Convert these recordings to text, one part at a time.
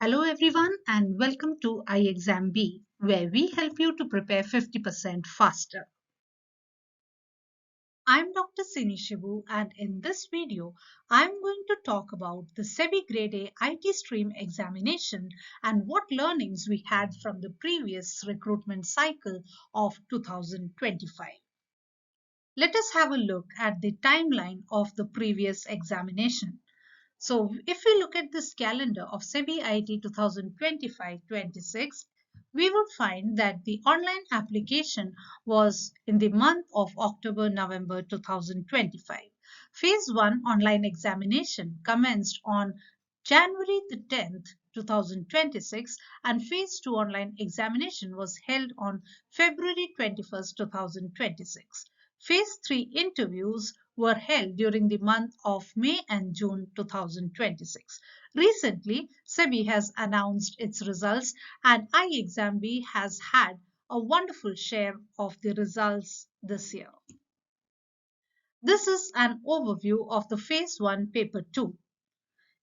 Hello everyone and welcome to ixamBee, where we help you to prepare 50% faster. I'm Dr. Sinish Shibu and in this video, I'm going to talk about the SEBI Grade A IT stream examination and what learnings we had from the previous recruitment cycle of 2025. Let us have a look at the timeline of the previous examination. So if we look at this calendar of SEBI IT 2025-26, we would find that the online application was in the month of October-November 2025. Phase 1 online examination commenced on January the 10th, 2026 and Phase 2 online examination was held on February 21st, 2026. Phase 3 interviews were held during the month of May and June 2026. Recently, SEBI has announced its results and iXamBee has had a wonderful share of the results this year. This is an overview of the Phase 1 Paper 2.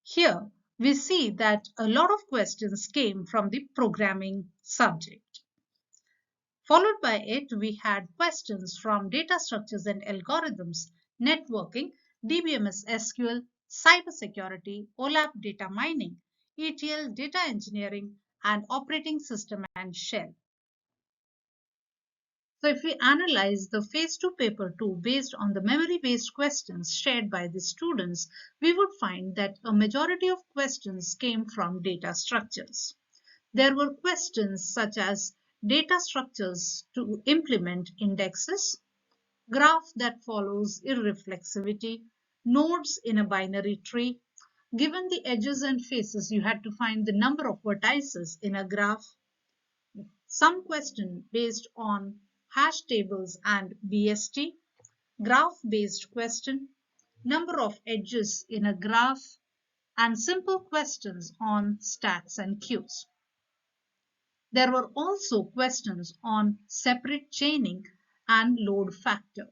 Here, we see that a lot of questions came from the programming subject. Followed by it, we had questions from data structures and algorithms, networking, DBMS SQL, cybersecurity, OLAP data mining, ETL data engineering, and operating system and shell. So if we analyze the Phase 2 Paper 2 based on the memory-based questions shared by the students, we would find that a majority of questions came from data structures. There were questions such as data structures to implement indexes, graph that follows irreflexivity, nodes in a binary tree. Given the edges and faces, you had to find the number of vertices in a graph. Some question based on hash tables and BST, graph-based question, number of edges in a graph, and simple questions on stacks and queues. There were also questions on separate chaining and load factor.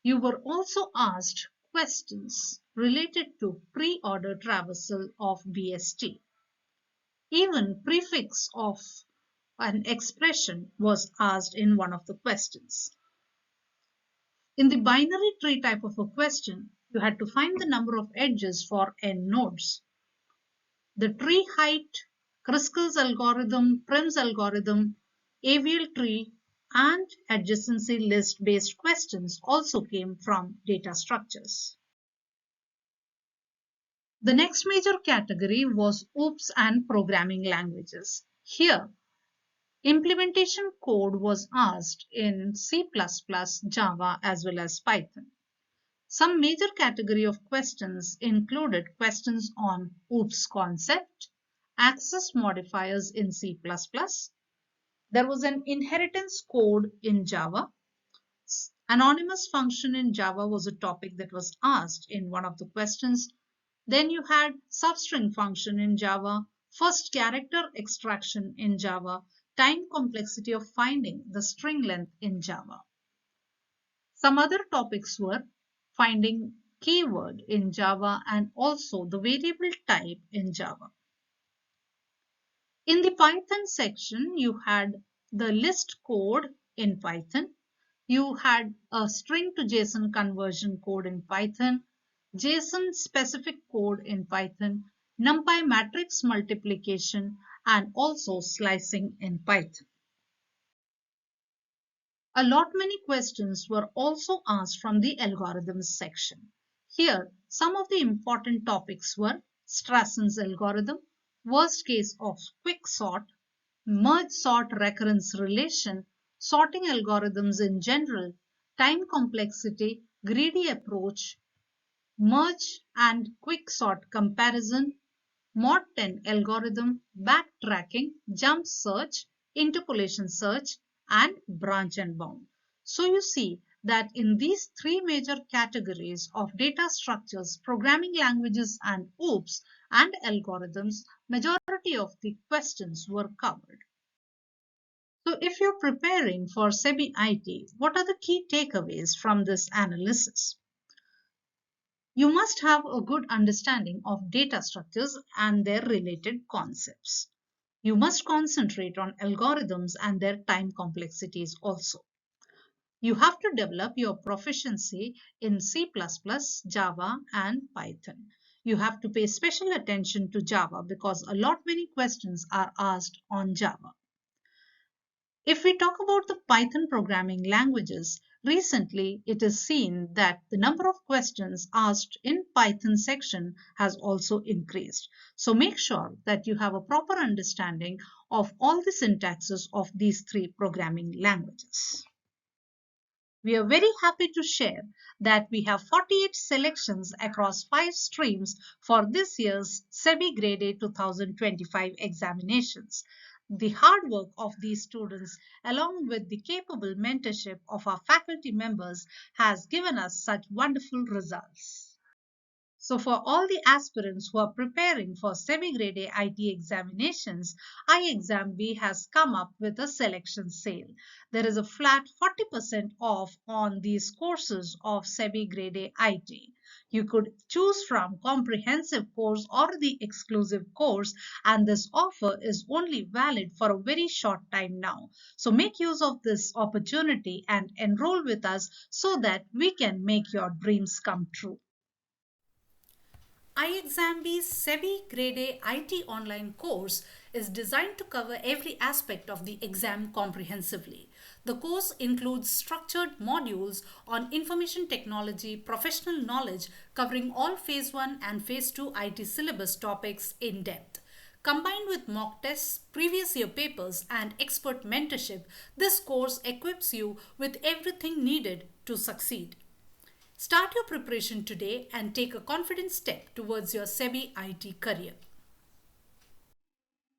You were also asked questions related to pre-order traversal of BST. Even prefix of an expression was asked in one of the questions. In the binary tree type of a question, you had to find the number of edges for n nodes. The tree height, Kruskal's algorithm, Prim's algorithm, AVL tree, and adjacency list based questions also came from data structures. The next major category was OOPS and programming languages. Here, implementation code was asked in C++, Java, as well as Python. Some major category of questions included questions on OOPS concept, access modifiers in C++. There was an inheritance code in Java. Anonymous function in Java was a topic that was asked in one of the questions. Then you had substring function in Java, first character extraction in Java, time complexity of finding the string length in Java. Some other topics were finding keyword in Java and also the variable type in Java. In the Python section, you had the list code in Python. You had a string to JSON conversion code in Python, JSON specific code in Python, NumPy matrix multiplication, and also slicing in Python. A lot many questions were also asked from the algorithms section. Here, some of the important topics were Strassen's algorithm, worst case of quicksort, merge sort recurrence relation, sorting algorithms in general, time complexity, greedy approach, merge and quicksort comparison, mod 10 algorithm, backtracking, jump search, interpolation search, and branch and bound. So you see that in these three major categories of data structures, programming languages, and OOPS and algorithms, majority of the questions were covered. So if you're preparing for SEBI IT, what are the key takeaways from this analysis? You must have a good understanding of data structures and their related concepts. You must concentrate on algorithms and their time complexities also. You have to develop your proficiency in C++, Java, and Python. You have to pay special attention to Java because a lot many questions are asked on Java. If we talk about the Python programming languages, recently it is seen that the number of questions asked in Python section has also increased. So make sure that you have a proper understanding of all the syntaxes of these three programming languages. We are very happy to share that we have 48 selections across 5 streams for this year's SEBI Grade A 2025 examinations. The hard work of these students, along with the capable mentorship of our faculty members, has given us such wonderful results. So for all the aspirants who are preparing for semi-grade A IT examinations, ixamBee has come up with a selection sale. There is a flat 40% off on these courses of semi-grade A IT. You could choose from comprehensive course or the exclusive course, and this offer is only valid for a very short time now. So make use of this opportunity and enroll with us so that we can make your dreams come true. ixamBee's SEBI Grade A IT online course is designed to cover every aspect of the exam comprehensively. The course includes structured modules on information technology, professional knowledge covering all Phase 1 and Phase 2 IT syllabus topics in depth. Combined with mock tests, previous year papers, and expert mentorship, this course equips you with everything needed to succeed. Start your preparation today and take a confident step towards your SEBI IT career.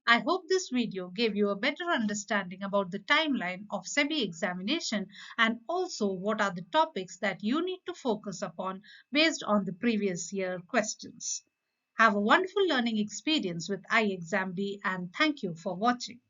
I hope this video gave you a better understanding about the timeline of SEBI examination and also what are the topics that you need to focus upon based on the previous year questions. Have a wonderful learning experience with iXamB and thank you for watching.